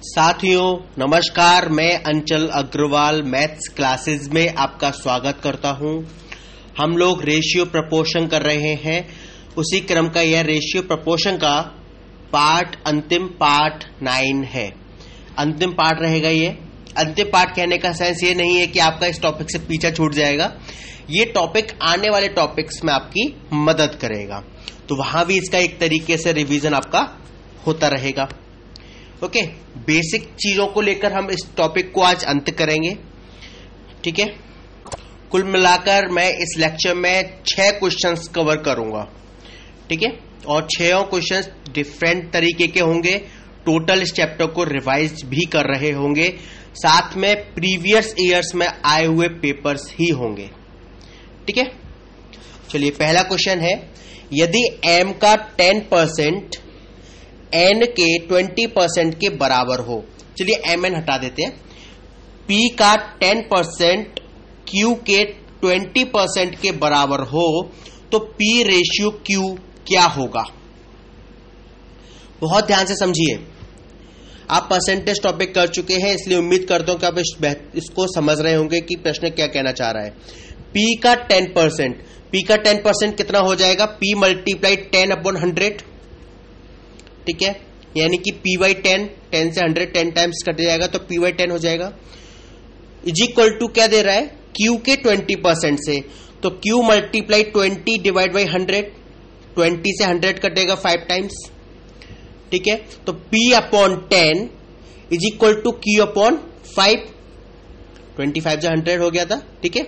साथियों नमस्कार, मैं अंचल अग्रवाल मैथ्स क्लासेस में आपका स्वागत करता हूं। हम लोग रेशियो प्रपोर्शन कर रहे हैं। उसी क्रम का यह रेशियो प्रपोर्शन का अंतिम पार्ट 9 है। अंतिम पार्ट रहेगा ये। अंतिम पार्ट कहने का सेंस ये नहीं है कि आपका इस टॉपिक से पीछा छूट जाएगा। ये टॉपिक आने वाले टॉपिक्स में आपकी मदद करेगा, तो वहां भी इसका एक तरीके से रिवीजन आपका होता रहेगा। ओके, बेसिक चीजों को लेकर हम इस टॉपिक को आज अंत करेंगे। ठीक है, कुल मिलाकर मैं इस लेक्चर में 6 क्वेश्चंस कवर करूंगा। ठीक है, और 6 क्वेश्चंस डिफरेंट तरीके के होंगे। टोटल इस चैप्टर को रिवाइज भी कर रहे होंगे, साथ में प्रीवियस ईयर्स में आए हुए पेपर्स ही होंगे। ठीक है, चलिए पहला क्वेश्चन है, यदि m का 10% n के 20% के बराबर हो। चलिए mn हटा देते हैं। p का 10% q के 20% के बराबर हो तो p रेशियो q क्या होगा। बहुत ध्यान से समझिए। आप परसेंटेज टॉपिक कर चुके हैं, इसलिए उम्मीद करता हूं कि आप इसको समझ रहे होंगे कि प्रश्न क्या कहना चाह रहा है। p का 10%, p का 10% कितना हो जाएगा, p मल्टीप्लाई 10/100। ठीक है, यानी कि p बाई 10, 10 से 100 10 टाइम्स कट जाएगा तो p बाई 10 हो जाएगा। इज इक्वल टू क्या दे रहा है, q के 20% से, तो q मल्टीप्लाई 20 डिवाइड बाई 100, 20 से 100 कटेगा 5 टाइम्स। ठीक है, तो p upon 10 is equal to q upon 5, 25 से 100 हो गया था। ठीक है,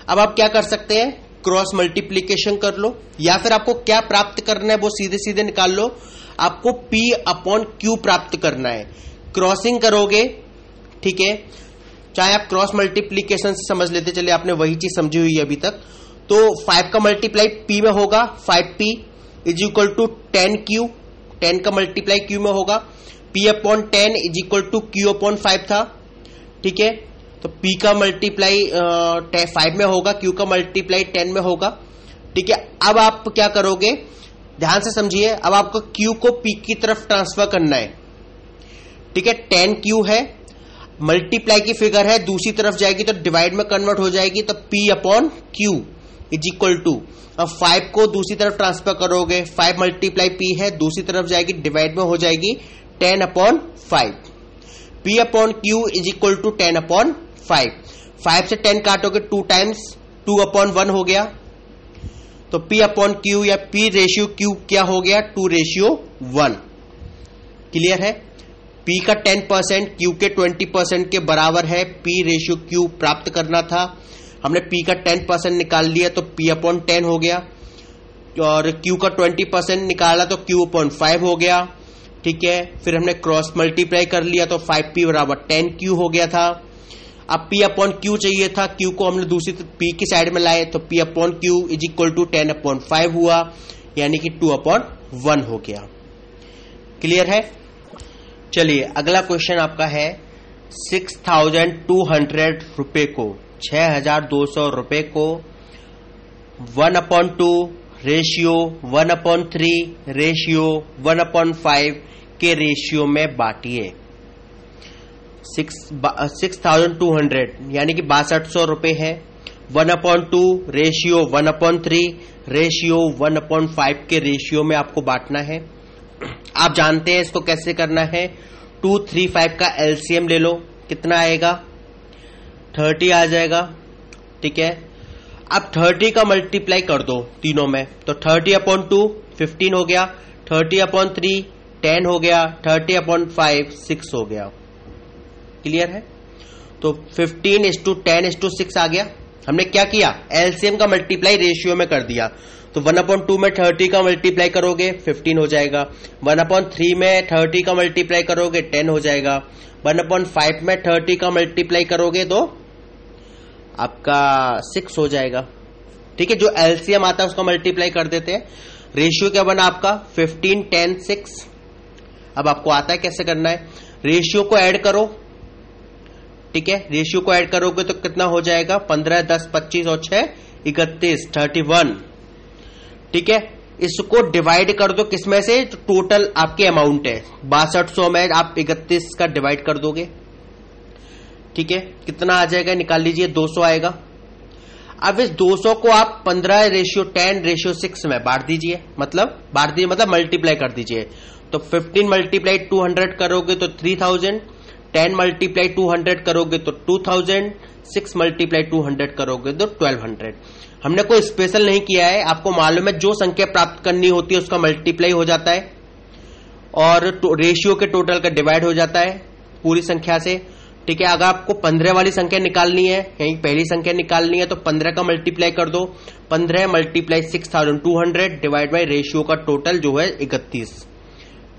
अब आप क्या कर सकते हैं, क्रॉस मल्टीप्लीकेशन कर लो, या फिर आपको क्या प्राप्त करना है वो सीधे सीधे निकाल लो। आपको p अपॉन q प्राप्त करना है। क्रॉसिंग करोगे, ठीक है, चाहे आप क्रॉस मल्टीप्लीकेशन से समझ लेते, चलिए आपने वही चीज समझी हुई है अभी तक। तो 5 का मल्टीप्लाई p में होगा, 5p is equal to 10q, 10 का मल्टीप्लाई q में होगा। p upon 10 is equal to q upon 5 था। ठीक है, तो p का मल्टीप्लाई 5 में होगा, q का मल्टीप्लाई 10 में होगा। ठीक है, अब आप क्या करोगे, ध्यान से समझिए। अब आपको q को p की तरफ ट्रांसफर करना है। ठीक है, 10q है, मल्टीप्लाई की फिगर है, दूसरी तरफ जाएगी तो डिवाइड में कन्वर्ट हो जाएगी, तो p upon q is equal to, अब 5 को दूसरी तरफ ट्रांसफर करोगे, 5 मल्टीप्लाई p है, दूसरी तरफ जाएगी डिवाइड में हो जाएगी 10 upon 5। p upon q is equal to 10 upon 5। 5 से 10 काटोगे 2 टाइम्स, 2 अपॉन 1 हो गया, तो p अपॉन q या p रेशियो q क्या हो गया, 2 रेशियो 1। क्लियर है, p का 10% q के 20% के बराबर है। p रेशियो q प्राप्त करना था, हमने p का 10% निकाल लिया तो p अपॉन 10 हो गया, और q का 20% निकाला तो q अपॉन 5 हो गया। ठीक है, फिर हमने क्रॉस मल्टीप्लाई कर लिया तो 5p बराबर 10q हो गया था। अब p अपॉन q चाहिए था, q को हमने दूसरी p की साइड में लाए तो p upon q is equal to 10 upon 5 हुआ, यानी कि 2 अपॉन 1 हो गया। क्लियर है। चलिए अगला क्वेश्चन आपका है, 6200 रुपए को, 6200 रुपए को 1/2 रेशियो 1/3 रेशियो 1/5 के रेशियो में बांटिए। 6200 यानी कि 6200 रुपए है, 1/2 रेशियो 1/3 रेशियो 1/5 के रेशियो में आपको बांटना है। आप जानते हैं इसको कैसे करना है। 2, 3, 5 का एलसीएम ले लो, कितना आएगा, 30 आ जाएगा। ठीक है, अब 30 का मल्टीप्लाई कर दो तीनों में, तो 30 अपॉन 2 15 हो गया, 30 अपॉन 3 10 हो गया, 30 अपॉन 5 6 हो गया। क्लियर है, तो 15:10:6 आ गया। हमने क्या किया, एलसीएम का मल्टीप्लाई रेशियो में कर दिया, तो 1/2 में 30 का मल्टीप्लाई करोगे 15 हो जाएगा, 1/3 में 30 का मल्टीप्लाई करोगे 10 हो जाएगा, 1/5 में 30 का मल्टीप्लाई करोगे तो आपका 6 हो जाएगा। ठीक है, जो एलसीएम आता है उसका मल्टीप्लाई कर देते हैं। रेशियो क्या बना आपका, 15 10 6। अब आपको आता है कैसे करना है, रेशियो को ऐड करो। ठीक है, रेशियो को ऐड करोगे तो कितना हो जाएगा, 15 10 25 और 6 31 31। ठीक है, इसको डिवाइड कर दो किसमें से, जो टोटल आपके अमाउंट है 6200 में आप 31 का डिवाइड कर दोगे, ठीक है, कितना आ जाएगा निकाल लीजिए, 200 आएगा। अब इस 200 को आप 15:10:6 में बांट दीजिए, मतलब मल्टीप्लाई कर दीजिए। तो 15 मल्टीप्लाई 200 करोगे तो 3000, 10 मल्टीप्लाई 200 करोगे तो 2000, 6 मल्टीप्लाई 200 करोगे तो 1200। हमने कोई स्पेशल नहीं किया है, आपको मालूम है जो संख्या प्राप्त करनी होती है उसका मल्टीप्लाई हो जाता है और रेशियो के टोटल का डिवाइड हो जाता है पूरी संख्या से, ठीक है। अगर आपको 15 वाली संख्या निकालनी है, यही पहली संख्या निकालनी है, तो 15 का मल्टीप्लाई कर दो, 15 मल्टीप्लाई 6200 डिवाइड बाई रेशियो का टोटल जो है 31,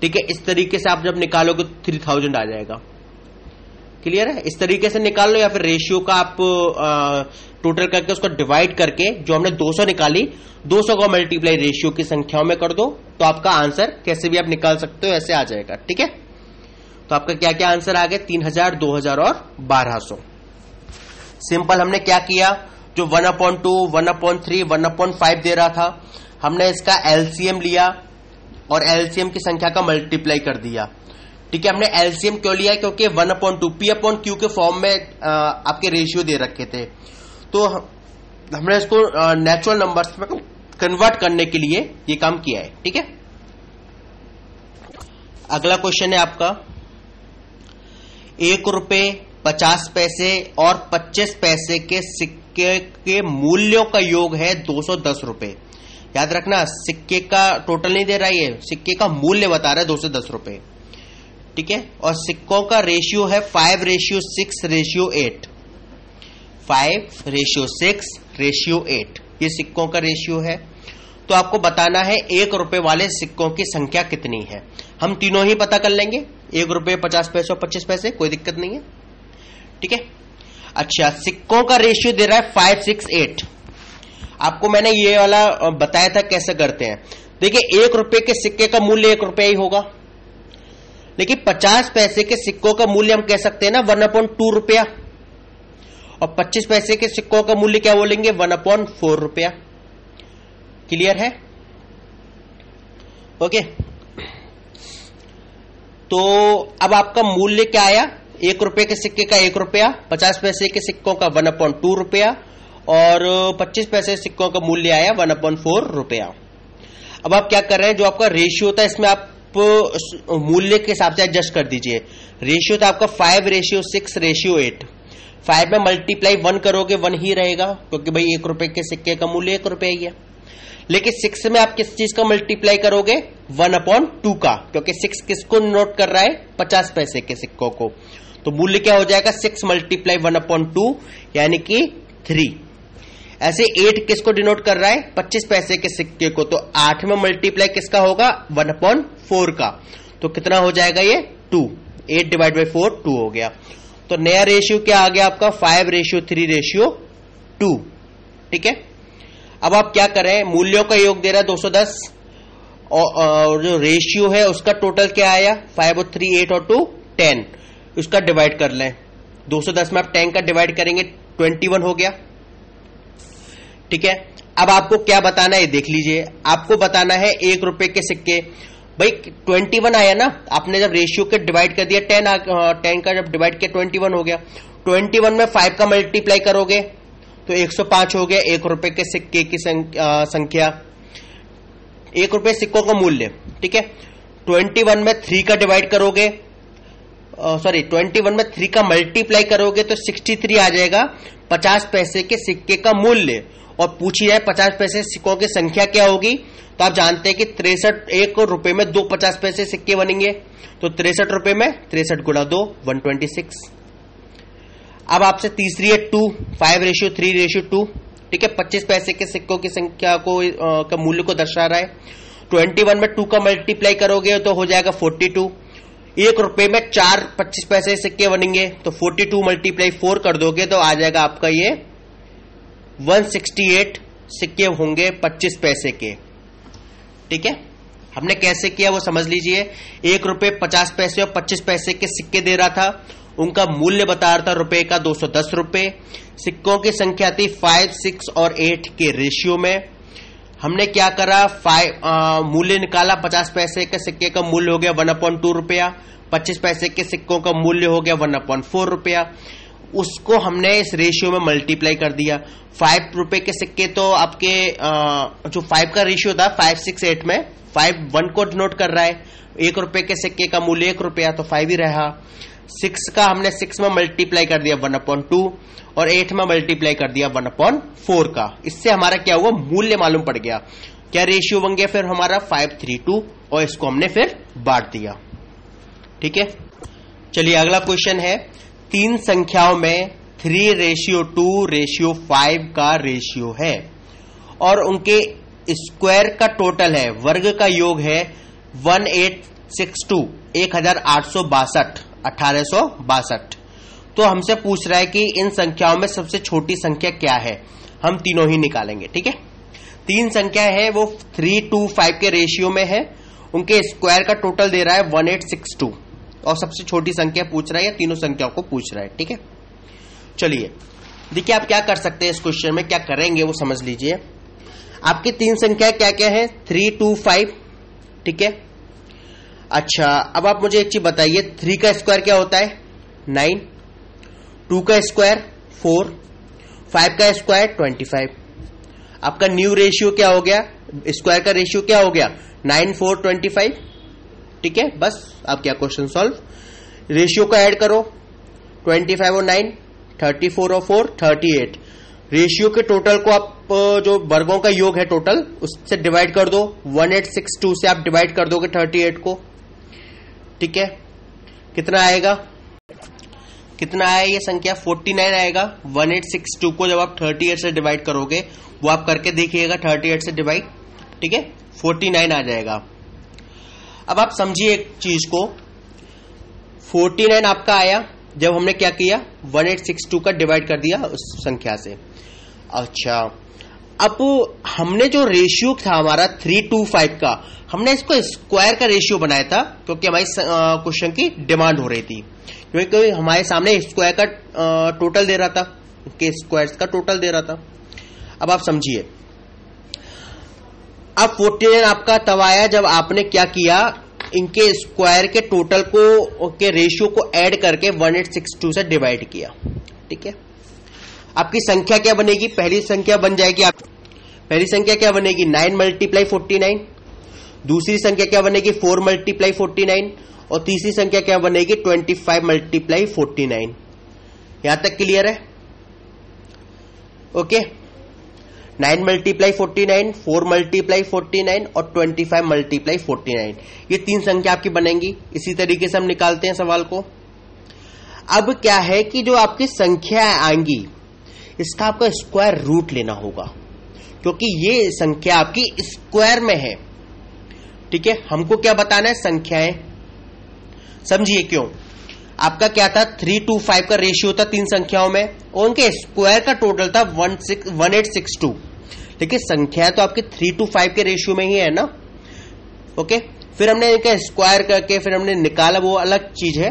ठीक है। इस तरीके से आप जब निकालोगे तो 3000 आ जाएगा। क्लियर है? इस तरीके से निकाल लो, या फिर रेशियो का आप टोटल करके उसको डिवाइड करके जो हमने 200 निकाली, 200 का मल्टीप्लाई रेशियो की संख्याओं में कर दो, तो आपका आंसर कैसे भी आप निकाल सकते हो, ऐसे आ जाएगा, ठीक है। तो आपका क्या क्या आंसर आ गया, 3000, 2000 और 1200। सिंपल हमने क्या किया, जो 1/2, 1/3, 1/5 दे रहा था, हमने इसका एलसीएम लिया और एलसीएम की संख्या का मल्टीप्लाई कर दिया, ठीक है। हमने एलसीएम क्यों लिया, क्योंकि 1/2 P/Q के फॉर्म में आपके रेशियो दे रखे थे, तो हमने इसको नेचुरल नंबर्स में कन्वर्ट करने के लिए ये काम किया है, ठीक है। अगला क्वेश्चन है आपका, 1 रुपए 50 पैसे और 25 पैसे के सिक्के के मूल्यों का योग है 210 रुपए। याद रखना, सिक्के का टोटल नहीं दे रहा है, सिक्के का मूल्य बता रहा है 210 रुपए, ठीक है। और सिक्कों का रेशियो है 5:6:8, 5:6:8, ये सिक्कों का रेशियो है। तो आपको बताना है 1 रुपए वाले सिक्कों की संख्या कितनी है। हम तीनों ही पता कर लेंगे, 1 रुपए 50 पैसे और 25 पैसे, कोई दिक्कत नहीं है, ठीक है। अच्छा, सिक्कों का रेशियो दे रहा है 5:6:8। आपको मैंने ये वाला बताया था कैसे करते हैं। देखिए, 1 रुपए के सिक्के का मूल्य 1 रुपया ही होगा, लेकिन 50 पैसे के सिक्कों का मूल्य हम कह सकते हैं ना 1/2 रुपया, और 25 पैसे के सिक्कों का मूल्य क्या बोलेंगे, 1/4 रुपया। क्लियर है? ओके। तो अब आपका मूल्य क्या आया, 1 रुपए के सिक्के का 1 रुपया, 50 पैसे के सिक्कों का 1/2 रुपया और 25 पैसे सिक्कों का मूल्य आया 1/4 रुपया। अब आप क्या कर रहे हैं, जो आपका रेशियो था इसमें आप मूल्य के हिसाब से एडजस्ट कर दीजिए। रेशियो था आपका 5:6:8, 5 में मल्टीप्लाई 1 करोगे 1 ही रहेगा, क्योंकि भाई 1 रुपए के सिक्के का मूल्य 1 रुपया ही है। लेकिन 6 में आप किस चीज का मल्टीप्लाई करोगे, 1/2 का, क्योंकि 6 किसको नोट कर रहा है, 50 पैसे के सिक्कों को। तो मूल्य क्या हो जाएगा, 6 मल्टीप्लाई 1/2 यानी कि 3। ऐसे 8 किसको डिनोट कर रहा है, 25 पैसे के सिक्के को, तो 8 में मल्टीप्लाई किसका होगा, 1/4 का। तो कितना हो जाएगा ये, 2। 8 डिवाइड बाई 4 2 हो गया। तो नया रेशियो क्या आ गया आपका, 5:3:2, ठीक है। अब आप क्या करें, मूल्यों का योग दे रहा है 210 और जो रेशियो है उसका टोटल क्या आया, 5 और 3 8 और 2 10, उसका डिवाइड कर लें। 210 में आप 10 का डिवाइड करेंगे 21 हो गया, ठीक है। अब आपको क्या बताना है देख लीजिए, आपको बताना है 1 रुपए के सिक्के, भाई 21 आया ना, आपने जब रेशियो के डिवाइड कर दिया 10 का जब डिवाइड किया 21 हो गया। 21 में 5 का मल्टीप्लाई करोगे तो 105 हो गया 1 रुपए के सिक्के की संख्या, 1 रुपए सिक्कों का मूल्य, ठीक है। 21 में 3 का डिवाइड करोगे, 21 में 3 का मल्टीप्लाई करोगे तो 63 आ जाएगा 50 पैसे के सिक्के का मूल्य। और पूछी जाए 50 पैसे सिक्कों की संख्या क्या होगी, तो आप जानते हैं कि 1 रुपए में 2 50 पैसे सिक्के बनेंगे, तो 63 रुपए में 63 गुणा 2 126। अब आपसे तीसरी है 2, 5:3:2, ठीक है। 25 पैसे के सिक्कों की संख्या को का मूल्य को दर्शा रहा है। 21 में 2 का मल्टीप्लाई करोगे तो हो जाएगा 42। 1 रुपए में 4 25 पैसे सिक्के बनेंगे, तो 42 मल्टीप्लाई 4 कर दोगे तो आ जाएगा आपका ये 168 सिक्के होंगे 25 पैसे के, ठीक है। हमने कैसे किया वो समझ लीजिए। 1 रुपए 50 पैसे और 25 पैसे के सिक्के दे रहा था, उनका मूल्य बता रहा था रुपए का 210 रुपए। सिक्कों की संख्या थी 5, 6 और 8 के रेशियो में, हमने क्या करा, मूल्य निकाला, 50 पैसे के सिक्के का मूल्य हो गया 1/2 रुपया, 25 पैसे के सिक्कों का मूल्य हो गया 1/4 रुपया। उसको हमने इस रेशियो में मल्टीप्लाई कर दिया। 5 रुपए के सिक्के तो आपके जो 5 का रेशियो था 5, 6, 8 में 5 1 को डिनोट कर रहा है। 1 रुपए के सिक्के का मूल्य 1 रुपया, तो 5 ही रहा। 6 का हमने 6 में मल्टीप्लाई कर दिया 1/2 और 8 में मल्टीप्लाई कर दिया 1/4 का। इससे हमारा क्या हुआ, मूल्य मालूम पड़ गया। क्या रेशियो बन गया फिर हमारा 5:3:2 और इसको हमने फिर बांट दिया। ठीक है, चलिए अगला क्वेश्चन है, 3 संख्याओं में 3:2:5 का रेशियो है और उनके स्क्वायर का टोटल है, वर्ग का योग है 1862 1862। तो हमसे पूछ रहा है कि इन संख्याओं में सबसे छोटी संख्या क्या है। हम तीनों ही निकालेंगे। ठीक है, 3 संख्या है वो 3:5 के रेशियो में है, उनके स्क्वायर का टोटल दे रहा है 1862 और सबसे छोटी संख्या पूछ रहा है या तीनों संख्याओं को पूछ रहा है। ठीक है, चलिए देखिए आप क्या कर सकते हैं, इस क्वेश्चन में क्या करेंगे वो समझ लीजिए। आपकी 3 संख्या क्या क्या है, 3, 2, 5। ठीक है, अच्छा अब आप मुझे एक चीज बताइए, 3 का स्क्वायर क्या होता है 9, 2 का स्क्वायर 4, 5 का स्क्वायर 25। आपका न्यू रेशियो क्या हो गया, स्क्वायर का रेशियो क्या हो गया 9, 4, 25। ठीक है, बस आप क्या क्वेश्चन सॉल्व, रेशियो को ऐड करो, 25 और 9 34 और 4 38। रेशियो के टोटल को आप जो वर्गों का योग है टोटल उससे डिवाइड कर दो, 1862 से आप डिवाइड कर दोगे 38 को। ठीक है, कितना आएगा, कितना आया ये संख्या 49 आएगा। 1862 को जब आप 38 से डिवाइड करोगे, वो आप करके देखिएगा 38 से डिवाइड, ठीक है 49 आ जाएगा। अब आप समझिए एक चीज को, 49 आपका आया जब हमने क्या किया 1862 का डिवाइड कर दिया उस संख्या से। अच्छा अब हमने जो रेशियो था हमारा 3:5 का, हमने इसको स्क्वायर का रेशियो बनाया था क्योंकि हमारी क्वेश्चन की डिमांड हो रही थी, क्योंकि हमारे सामने स्क्वायर का टोटल दे रहा था, के स्क्वायर्स का टोटल दे रहा था। अब आप समझिए, अब 49 आपका तब आया जब आपने क्या किया, इनके स्क्वायर के टोटल को के रेशियो को ऐड करके 1862 से डिवाइड किया। ठीक है, आपकी संख्या क्या बनेगी, पहली संख्या बन जाएगी आप, पहली संख्या क्या बनेगी 9 × 49, दूसरी संख्या क्या बनेगी 4 × 49 और तीसरी संख्या क्या बनेगी 25 × 49। यहां तक क्लियर है? ओके, 9 × 49, 4 × 49 और 25 × 49, ये 3 संख्या आपकी बनेंगी। इसी तरीके से हम निकालते हैं सवाल को। अब क्या है कि जो आपकी संख्या आएंगी इसका आपको स्क्वायर रूट लेना होगा, क्योंकि ये संख्या आपकी स्क्वायर में है। ठीक है, हमको क्या बताना है, संख्याएं। समझिए क्यों, आपका क्या था 3:5 का रेशियो था 3 संख्याओं में और उनके स्क्वायर का टोटल था 1862, लेकिन संख्या तो आपकी 3:5 के रेशियो में ही है ना। ओके, फिर हमने इनका स्क्वायर करके फिर हमने निकाला, वो अलग चीज है।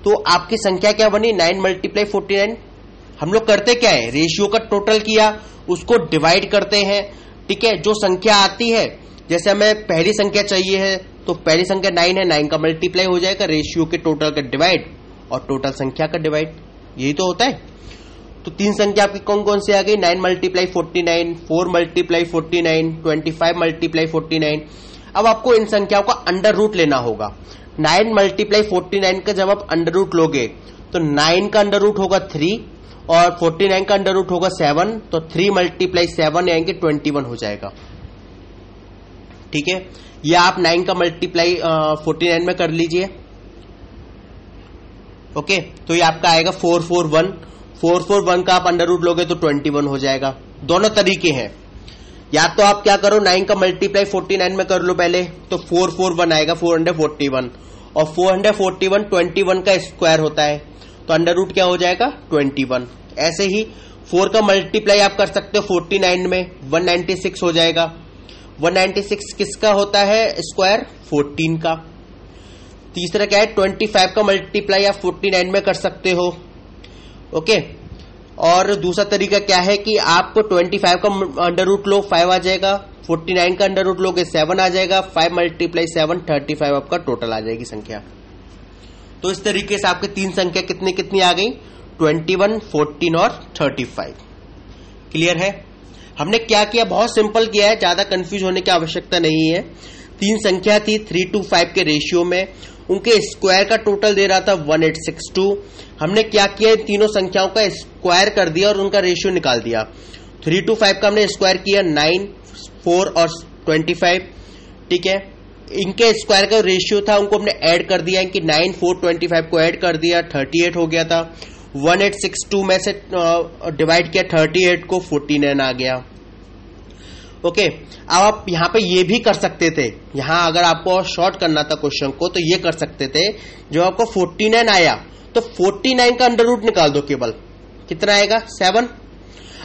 तो आपकी संख्या क्या बनी 9 × 49। हम लोग करते क्या है, रेशियो का टोटल किया उसको डिवाइड करते हैं। ठीक है, जो संख्या आती है, जैसे हमें पहली संख्या चाहिए है तो पहली संख्या 9 है, 9 का मल्टीप्लाई हो जाएगा रेशियो के टोटल का डिवाइड और टोटल संख्या का डिवाइड, यही तो होता है। तो 3 संख्या आपकी कौन कौन सी आ गई, 9 × 49, 4 × 49, 25 × 49। अब आपको इन संख्याओं का अंडर रूट लेना होगा। 9 × 49 का जब आप अंडर रूट लोगे तो 9 का अंडर रूट होगा 3 और 49 का अंडर रूट होगा 7, तो 3 × 7 यानी 21 हो जाएगा। ठीक है, या आप 9 का मल्टीप्लाई 49 में कर लीजिए। ओके, तो ये आपका आएगा 441। 441 का आप अंडर रूट लोगे तो 21 हो जाएगा। दोनों तरीके हैं, या तो आप क्या करो 9 का मल्टीप्लाई 49 में कर लो पहले, तो 441 आएगा 441, और 441 21 का स्क्वायर होता है, तो अंडर रूट क्या हो जाएगा 21। ऐसे ही 4 का मल्टीप्लाई आप कर सकते हो 49 में, 196 हो जाएगा। 196 किसका होता है स्क्वायर, 14 का। तीसरा क्या है 25 का मल्टीप्लाई आप 49 में कर सकते हो। ओके, और दूसरा तरीका क्या है कि आप 25 का अंडर रूट लो 5 आ जाएगा, 49 का अंडर रूट लोगे 7 आ जाएगा, 5 मल्टीप्लाई 7 35 आपका टोटल आ जाएगी संख्या। तो इस तरीके से आपके 3 संख्या कितनी कितनी आ गई, 21, 14 और 35। क्लियर है। हमने क्या किया, बहुत सिंपल किया है, ज्यादा कंफ्यूज होने की आवश्यकता नहीं है। 3 संख्या थी 3 to 5 के रेशियो में, उनके स्क्वायर का टोटल दे रहा था 1862। हमने क्या किया, तीनों संख्याओं का स्क्वायर कर दिया और उनका रेशियो निकाल दिया। 3 to 5 का हमने स्क्वायर किया 9, 4 और 25। ठीक है, इनके स्क्वायर का रेशियो था, उनको हमने ऐड कर दिया कि 9, 4, 25 को ऐड कर दिया, 38 हो गया था। 1862 में से डिवाइड किया 38 को, 49 आ गया। ओके, अब आप यहां पे ये भी कर सकते थे, यहां अगर आपको शॉर्ट करना था क्वेश्चन को तो ये कर सकते थे। जो आपको 49 आया तो 49 का अंडर रूट निकाल दो, केवल कितना आएगा 7।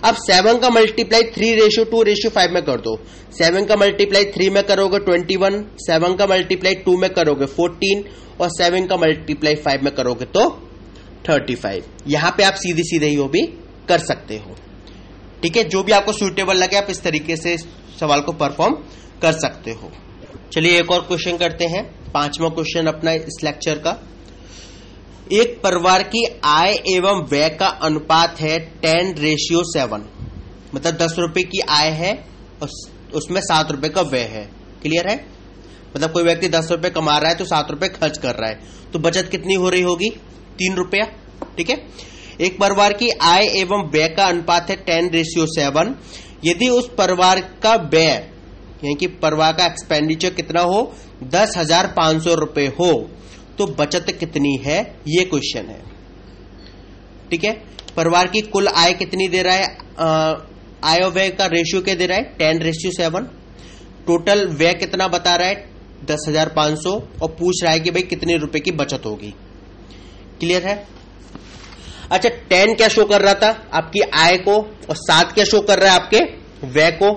अब 7 का मल्टीप्लाई 3:2:5 में कर दो। 7 का मल्टीप्लाई 3 में करोगे 21, 7 का मल्टीप्लाई 2 में करोगे 14 और 7 का मल्टीप्लाई 5 में करोगे तो 35। यहां पे आप सीधे सीधे ही वो भी कर सकते हो। ठीक है, जो भी आपको सूटेबल लगे आप इस तरीके से सवाल को परफॉर्म कर सकते हो। चलिए एक और क्वेश्चन करते हैं, 5वां क्वेश्चन अपना इस लेक्चर का। एक परिवार की आय एवं व्यय का अनुपात है 10:7, मतलब 10 रुपए की आय है और उसमें 7 रुपए का व्यय है। क्लियर है, मतलब कोई व्यक्ति 10 रुपए कमा रहा है तो 7 रुपए खर्च कर रहा है, तो बचत कितनी हो रही होगी, 3 रुपया। ठीक है, एक परिवार की आय एवं व्यय का अनुपात है 10:7। यदि उस परिवार का व्यय यानी कि परिवार का एक्सपेंडिचर कितना हो, 10,500 रुपए हो, तो बचत कितनी है, ये क्वेश्चन है। ठीक है, परिवार की कुल आय कितनी दे रहा है, आय और व्यय का रेशियो क्या दे रहा है 10:7। टोटल व्यय कितना बता रहा है 10,500 और पूछ रहा है कि भाई कितने रुपए की बचत होगी। क्लियर है। अच्छा, 10 क्या शो कर रहा था, आपकी आय को, और 7 क्या शो कर रहा है आपके व्यय को,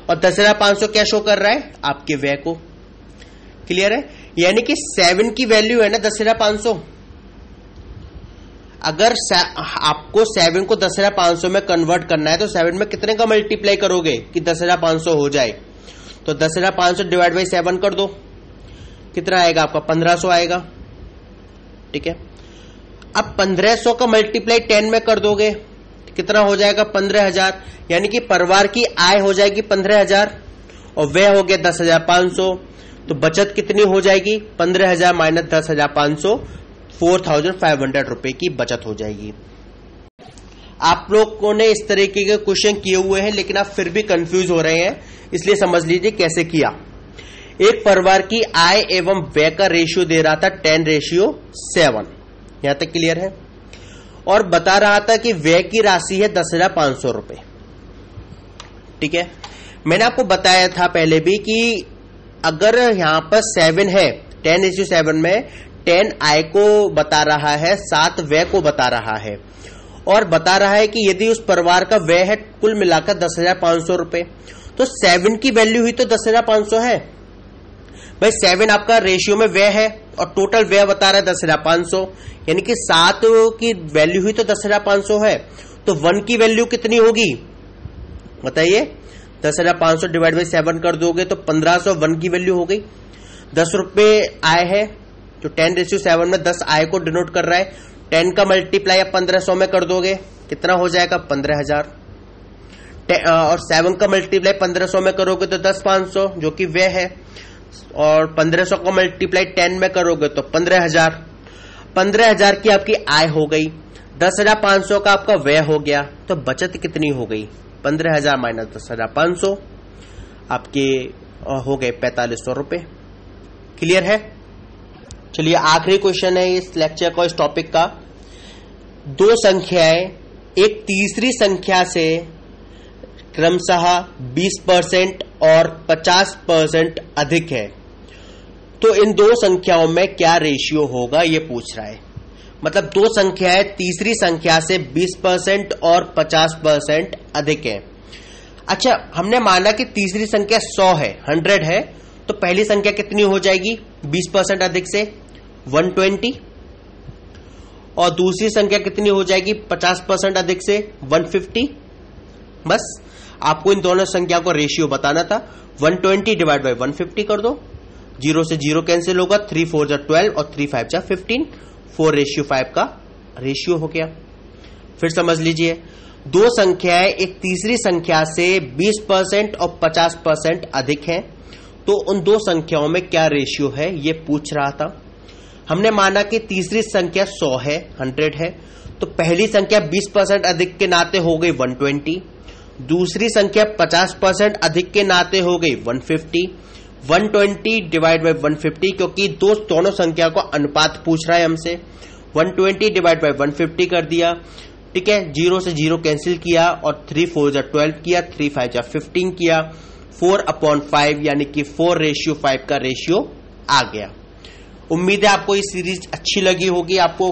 और 10,500 क्या शो कर रहा है आपके व्यय को। क्लियर है, यानी कि 7 की वैल्यू है ना 10,500। अगर आपको 7 को 10,500 में कन्वर्ट करना है तो 7 में कितने का मल्टीप्लाई करोगे कि 10,500 हो जाए, तो 10,500 डिवाइड बाई 7 कर दो, कितना आएगा आपका 1500 आएगा। ठीक है, अब 1500 का मल्टीप्लाई 10 में कर दोगे कितना हो जाएगा 15,000, यानी कि परिवार की आय हो जाएगी 15,000 और व्यय हो गया 10,500, तो बचत कितनी हो जाएगी 15,000 माइनस 10,500, 4,500 रुपए की बचत हो जाएगी। आप लोगों ने इस तरीके के क्वेश्चन किए हुए हैं लेकिन आप फिर भी कंफ्यूज हो रहे हैं, इसलिए समझ लीजिए कैसे किया। एक परिवार की आय एवं व्यय का रेशियो दे रहा था 10:7, यहां तक क्लियर है, और बता रहा था कि व्यय की राशि है 10,500 रुपए। ठीक है, मैंने आपको बताया था पहले भी कि अगर यहां पर 7 है, 10:7 में 10 आय को बता रहा है, 7 व्यय को बता रहा है, और बता रहा है कि यदि उस परिवार का व्यय है कुल मिलाकर 10,500 रुपए, तो 7 की वैल्यू ही तो 10,500 है। भाई 7 आपका रेशियो में व्यय है और टोटल व्यय बता रहा है 10,500, यानी कि 7 की वैल्यू ही तो 10,500 है, तो 1 की वैल्यू कितनी होगी बताइए। 10,500 डिवाइड बाई 7 कर दोगे तो 1500 1 की वैल्यू हो गई। 10 रुपए आय है तो 10:7 में 10 आय को डिनोट कर रहा है। 10 का मल्टीप्लाई आप 1500 में कर दोगे कितना हो जाएगा 15,000, और 7 का मल्टीप्लाई 1500 में करोगे तो 10,500 जो कि व्यय है, और 1500 का मल्टीप्लाई 10 में करोगे तो 15,000। 15,000 की आपकी आय हो गई, 10,500 का आपका व्यय हो गया, तो बचत कितनी हो गई 15,000 माइनस 10,500, आपके हो गए 4,500 रुपए। क्लियर है। चलिए आखिरी क्वेश्चन है इस लेक्चर का, इस टॉपिक का। 2 संख्याएं एक तीसरी संख्या से क्रमशः 20% और 50% अधिक है, तो इन 2 संख्याओं में क्या रेशियो होगा ये पूछ रहा है। मतलब 2 संख्याएं तीसरी संख्या से 20% और 50% अधिक है। अच्छा, हमने माना कि तीसरी संख्या 100 है, 100 है, तो पहली संख्या कितनी हो जाएगी 20% अधिक से 120, और दूसरी संख्या कितनी हो जाएगी 50% अधिक से 150। बस आपको इन दोनों संख्या को रेशियो बताना था। 120 डिवाइड बाई 150 कर दो, 0 से 0 कैंसिल होगा, 3 4 जा 12 और 3 5 जा 15, 4:5 का रेशियो हो गया। फिर समझ लीजिए, दो संख्याएं एक तीसरी संख्या से 20% और 50% अधिक हैं, तो उन दो संख्याओं में क्या रेशियो है ये पूछ रहा था। हमने माना कि तीसरी संख्या 100 है, 100 है, तो पहली संख्या 20% अधिक के नाते हो गई 120, दूसरी संख्या 50% अधिक के नाते हो गई 150। 120 डिवाइड बाई 150, क्योंकि दोनों संख्या को अनुपात पूछ रहा है हमसे, 120 डिवाइड बाई 150 कर दिया, ठीक है। 0 से 0 कैंसिल किया और 3 4 जा 12 किया, 3 5 जा 15 किया, 4/5 यानी कि 4:5 का रेशियो आ गया। उम्मीद है आपको ये सीरीज अच्छी लगी होगी, आपको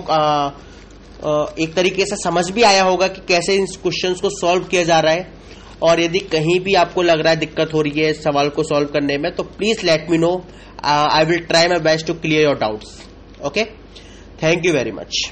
एक तरीके से समझ भी आया होगा कि कैसे इन क्वेश्चंस को सॉल्व किया जा रहा है। और यदि कहीं भी आपको लग रहा है दिक्कत हो रही है सवाल को सॉल्व करने में, तो please let me know, I will try my best to clear your doubts. Okay, thank you very much.